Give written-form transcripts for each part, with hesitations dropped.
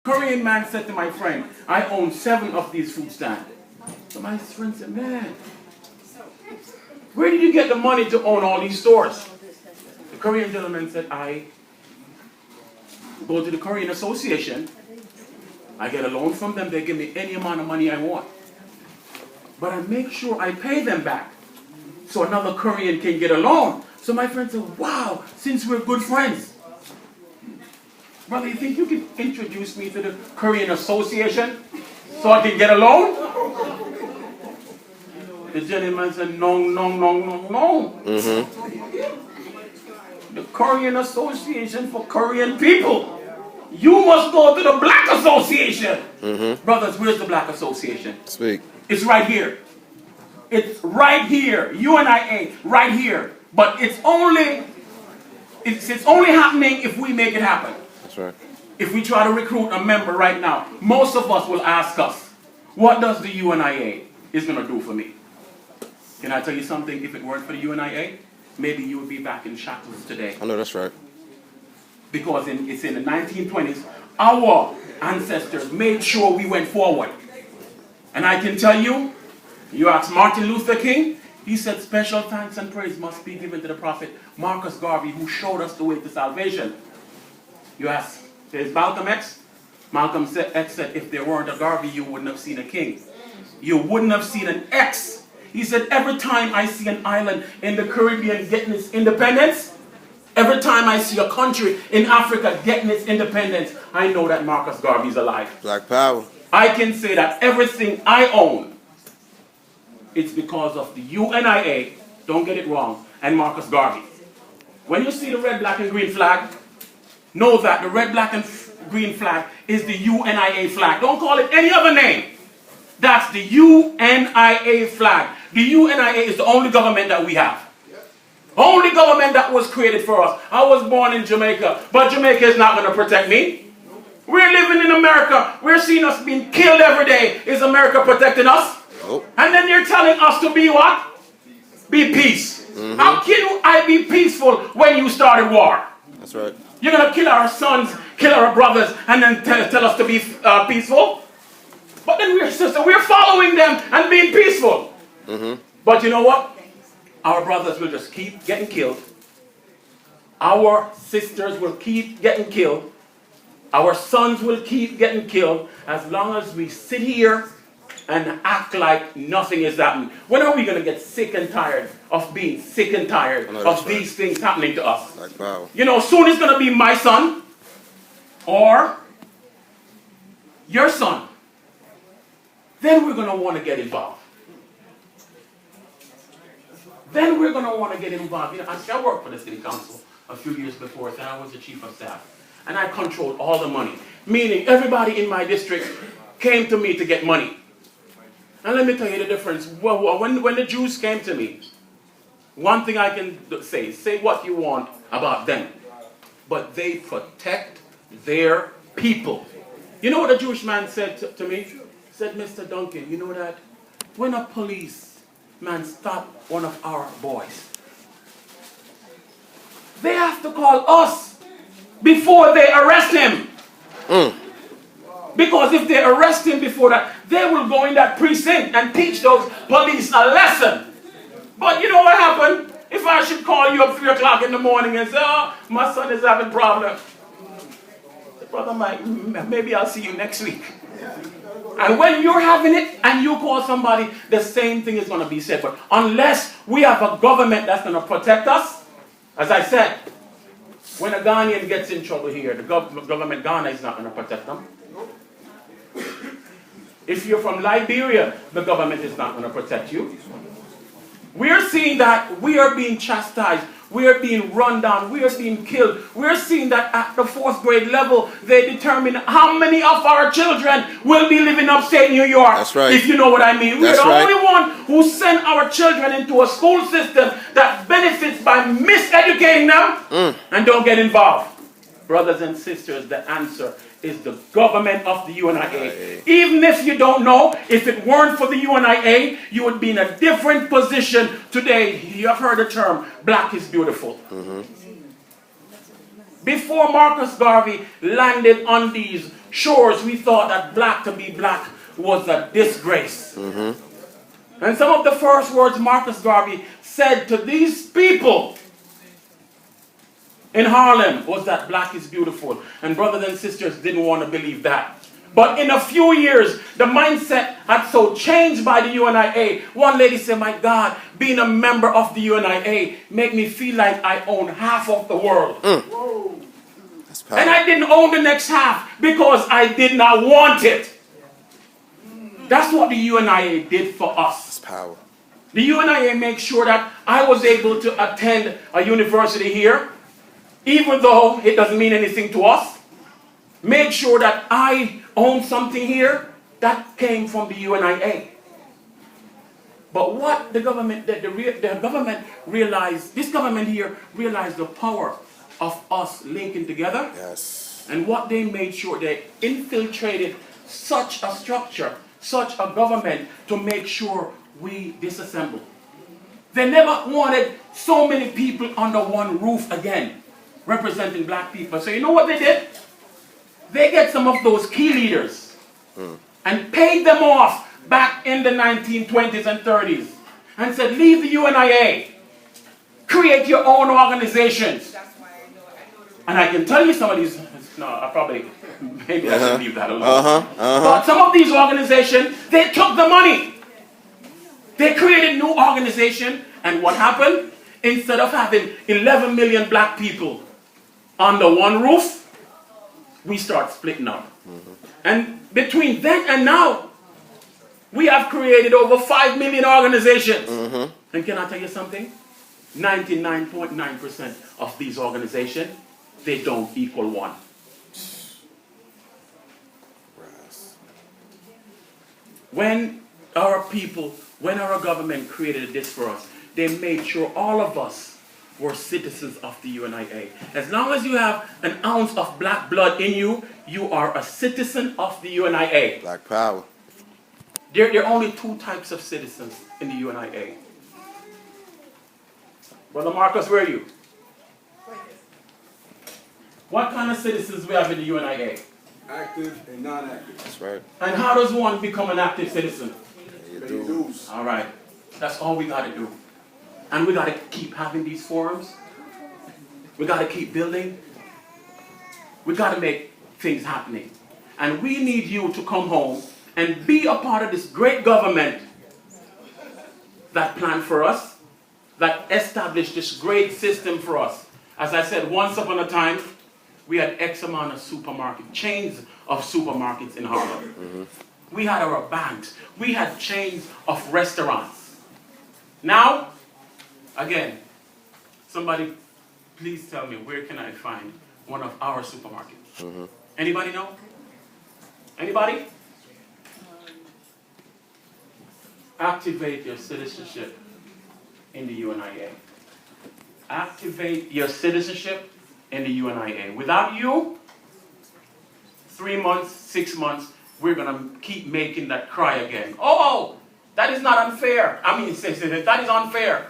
Korean man said to my friend, I own 7 of these food stands. So my friend said, man, where did you get the money to own all these stores? The Korean gentleman said, I go to the Korean Association, I get a loan from them, they give me any amount of money I want. But I make sure I pay them back so another Korean can get a loan. So my friend said, wow, since we're good friends, brother, you think you can introduce me to the Korean Association so I can get a loan? The gentleman said, no, no, no, no, no. The Korean Association for Korean people. You must go to the Black Association. Brothers, where's the Black Association? Speak. It's right here. It's right here. UNIA, right here. But it's only happening if we make it happen. That's right. If we try to recruit a member right now, most of us will ask us, what does the UNIA is going to do for me? Can I tell you something? If it weren't for the UNIA, maybe you would be back in shackles today. I know that's right. Because it's in the 1920s, our ancestors made sure we went forward. And I can tell you, you ask Martin Luther King, he said special thanks and praise must be given to the prophet Marcus Garvey, who showed us the way to salvation. You ask, there's Malcolm X. Malcolm X said, if there weren't a Garvey, you wouldn't have seen a king. You wouldn't have seen an X. He said, every time I see an island in the Caribbean getting its independence, every time I see a country in Africa getting its independence, I know that Marcus Garvey is alive. Black power. I can say that everything I own, it's because of the UNIA, don't get it wrong, and Marcus Garvey. When you see the red, black, and green flag, know that the red, black, and green flag is the UNIA flag. Don't call it any other name. That's the UNIA flag. The UNIA is the only government that we have. Only government that was created for us. I was born in Jamaica, but Jamaica is not going to protect me. We're living in America. We're seeing us being killed every day. Is America protecting us? Nope. And then you're telling us to be what? Be peace. How can I be peaceful when you started war? That's right. You're going to kill our sons, kill our brothers, and then tell us to be peaceful? But then we're following them and being peaceful. But you know what? Our brothers will just keep getting killed. Our sisters will keep getting killed. Our sons will keep getting killed as long as we sit here and act like nothing is happening. When are we going to get sick and tired of being sick and tired of these things happening to us? Like, wow. You know, soon it's going to be my son or your son. Then we're going to want to get involved. Then we're going to want to get involved. You know, I worked for the city council a few years before, and I was the chief of staff. And I controlled all the money. Meaning everybody in my district came to me to get money. And let me tell you the difference. Well, when the Jews came to me, one thing I can say what you want about them, but they protect their people. You know what a Jewish man said to me? He said, Mr. Duncan, you know that when a policeman stopped one of our boys, they have to call us before they arrest him. Because if they arrest him before that, they will go in that precinct and teach those police a lesson. But you know what happened? If I should call you up 3 o'clock in the morning and say, oh, my son is having problems. Brother Mike, maybe I'll see you next week. And when you're having it and you call somebody, the same thing is going to be said. But unless we have a government that's going to protect us, as I said, when a Ghanaian gets in trouble here, the government Ghana is not going to protect them. If you're from Liberia, the government is not going to protect you. We're seeing that we are being chastised. We are being run down. We are being killed. We're seeing that at the 4th grade level, they determine how many of our children will be living upstate New York. That's right. If you know what I mean. We're the only one who send our children into a school system that benefits by miseducating them and don't get involved. Brothers and sisters, the answer is the government of the UNIA. Even if you don't know, if it weren't for the UNIA, you would be in a different position today. You have heard the term, black is beautiful. Before Marcus Garvey landed on these shores, we thought that black to be black was a disgrace. And some of the first words Marcus Garvey said to these people in Harlem was that black is beautiful. And brothers and sisters didn't want to believe that. But in a few years, the mindset had so changed by the UNIA. One lady said, my God, being a member of the UNIA make me feel like I own half of the world. That's powerful. And I didn't own the next half because I did not want it. That's what the UNIA did for us. That's power. The UNIA made sure that I was able to attend a university here, even though it doesn't mean anything to us. Made sure that I own something here that came from the UNIA. But what the government did, the government realized, this government here realized the power of us linking together. Yes. And what they made sure, they infiltrated such a structure, such a government to make sure we disassemble. They never wanted so many people under one roof again, representing black people. So you know what they did? They get some of those key leaders and paid them off back in the 1920s and 30s and said, leave the UNIA, create your own organizations. And I can tell you some of these, no, I probably, maybe I should leave that alone. But some of these organizations, they took the money. They created new organization, and what happened? Instead of having 11 million black people under one roof, we start splitting up. And between then and now, we have created over 5 million organizations. And can I tell you something? 99.9% of these organizations, they don't equal one. When our people, when our government created this for us, they made sure all of us were citizens of the UNIA. As long as you have an ounce of black blood in you, you are a citizen of the UNIA. Black power. There are only two types of citizens in the UNIA. Brother Marcus, where are you? What kind of citizens we have in the UNIA? Active and non-active. That's right. And how does one become an active citizen? You Pay do. dues. All right. That's all we got to do. And we got to keep having these forums. We got to keep building. We got to make things happening. And we need you to come home and be a part of this great government that planned for us, that established this great system for us. As I said, once upon a time, we had X amount of supermarkets, chains of supermarkets in Harlem. We had our banks. We had chains of restaurants. Now, again, somebody please tell me, where can I find one of our supermarkets? Anybody know? Anybody? Activate your citizenship in the UNIA. Activate your citizenship in the UNIA. Without you, 3 months, 6 months, we're going to keep making that cry again. Oh, that is not unfair. I mean, that is unfair.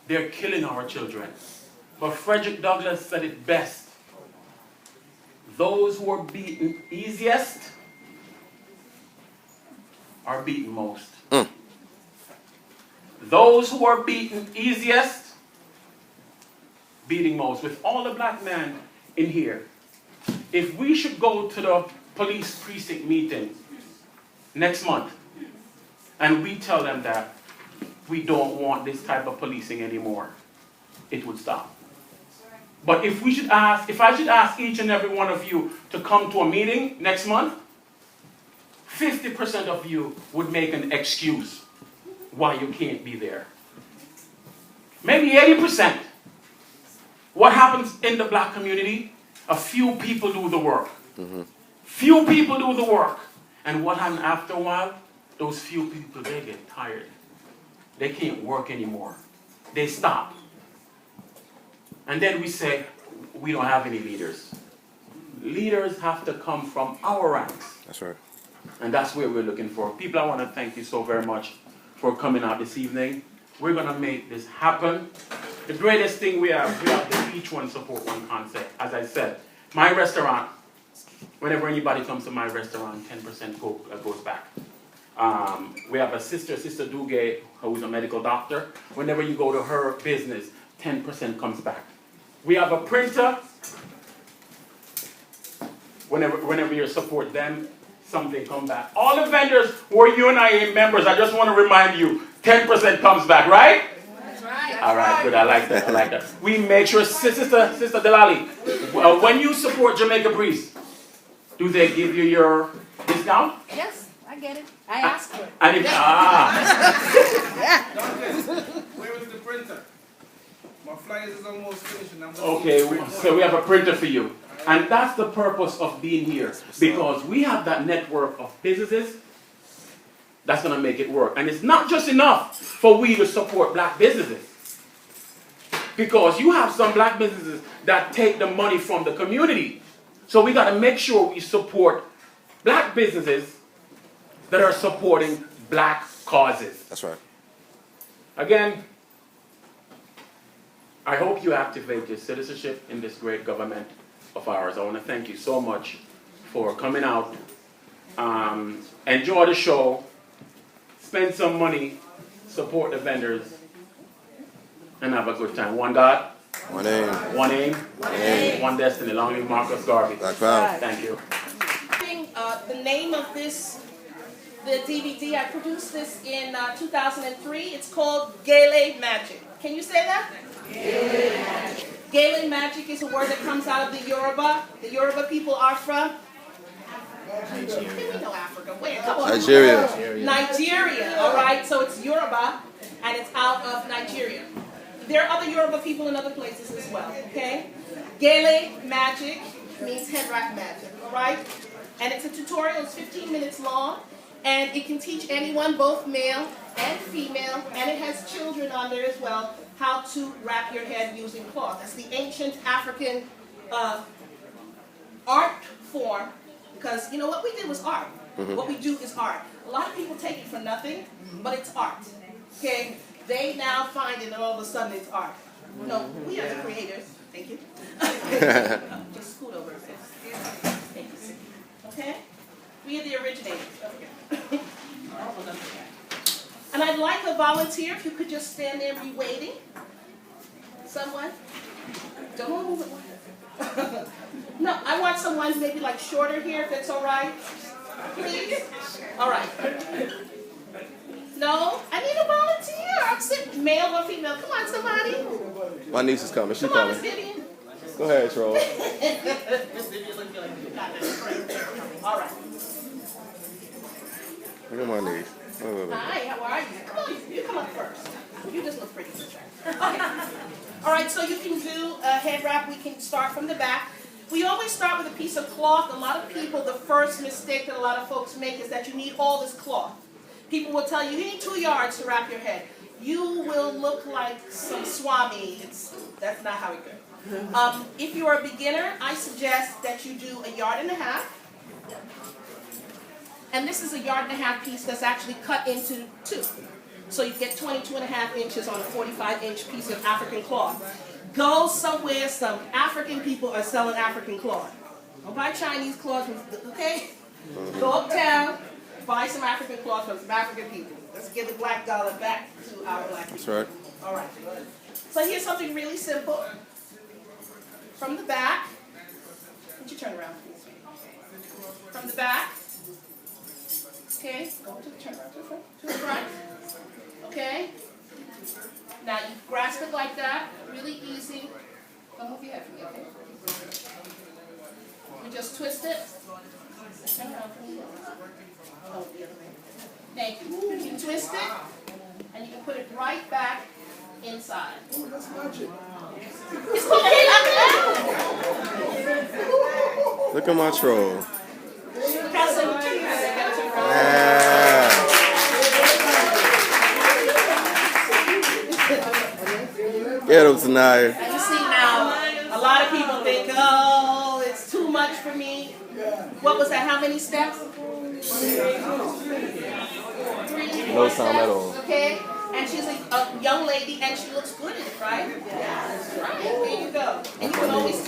They're killing our children. But Frederick Douglass said it best. Those who are beaten easiest are beaten most. Those who are beaten easiest, beating most. With all the black men in here, if we should go to the police precinct meeting next month, and we tell them that we don't want this type of policing anymore, it would stop. But if I should ask each and every one of you to come to a meeting next month, 50% of you would make an excuse why you can't be there. Maybe 80%. What happens in the black community? A few people do the work. Few people do the work. And what happens after a while? Those few people, they get tired. They can't work anymore. They stop. And then we say, we don't have any leaders. Leaders have to come from our ranks. That's right. And that's where we're looking for. People, I want to thank you so very much for coming out this evening. We're going to make this happen. The greatest thing we have the Each One Support One concept. As I said, my restaurant Whenever anybody comes to my restaurant, 10% goes back. We have a Sister Dugue, who's a medical doctor. Whenever you go to her business, 10% comes back. We have a printer. Whenever you support them, something comes back. All the vendors who are UNIA members, I just want to remind you, 10% comes back, right? That's right. All right, good. I like that. I like that. We make sure, Sister Delali, when you support Jamaica Breeze, do they give you your discount? Yes, I get it. I asked for it. And if, Where is the printer? My flyers is almost finished and I'm okay, so we have a printer for you. And that's the purpose of being here. Because we have that network of businesses that's going to make it work. And it's not just enough for we to support black businesses. Because you have some black businesses that take the money from the community. So we got to make sure we support black businesses that are supporting black causes. That's right. Again, I hope you activate your citizenship in this great government of ours. I want to thank you so much for coming out. Enjoy the show. Spend some money. Support the vendors. And have a good time. One God. One aim. One aim. One destiny. Long live Marcus Garvey. Black power. Thank you. The name of the DVD, I produced this in 2003. It's called Gele Magic. Can you say that? Gele Magic. Gele Magic is a word that comes out of the Yoruba. The Yoruba people are from? Nigeria. We know Africa. Wait, come on. Nigeria. Nigeria, all right? So it's Yoruba, and it's out of Nigeria. There are other Yoruba people in other places as well, okay? Gele Magic means head wrap magic, all right? And it's a tutorial. It's 15 minutes long, and it can teach anyone, both male and female, and it has children on there as well, how to wrap your head using cloth. That's the ancient African art form, because, you know, what we did was art. What we do is art. A lot of people take it for nothing, but it's art, okay? They now find it, and all of a sudden it's art. No, we are the creators. Thank you. Just scoot over a bit. Thank you. Okay? We are the originators. Okay. And I'd like a volunteer, if you could just stand there and be waiting. Someone? Don't move it. No, I want someone maybe like shorter here, if that's all right. Please? All right. No? I need a volunteer. I'm sitting, male or female. Come on, somebody. My niece is coming. She's Come on, coming. Miss Vivian. Go ahead, Troll. Miss Vivian, look like you got that. All right. Look at my niece. Hi, how are you? Come on, you come up first. You just look pretty. Okay. All right, so you can do a head wrap. We can start from the back. We always start with a piece of cloth. A lot of people, the first mistake that a lot of folks make is that you need all this cloth. People will tell you, you need 2 yards to wrap your head. You will look like some swami. That's not how it goes. If you are a beginner, I suggest that you do 1.5 yards. And this is a 1.5 yard piece that's actually cut into 2. So you get 22.5 inches on a 45-inch piece of African cloth. Go somewhere, some African people are selling African cloth. Don't buy Chinese cloth, okay? Go uptown, buy some African cloth from some African people. Let's give the black dollar back to our black people. That's right. All right. So here's something really simple. From the back, would you turn around, please? From the back. Okay, go to the front. Okay. Now you grasp it like that, really easy. Don't move your head for me, okay? You just twist it. Turn around, please. Oh, the other way. Thank you. You can twist it, and you can put it right back inside. Oh, that's magic. It's okay like that. Look at my troll. Yeah. Get him tonight. And you see now, a lot of people think, oh, it's too much for me. What was that? How many steps? 3. No time at all. Okay? And she's a young lady, and she looks good in it, right? Yeah. Right. There you go. And you can always take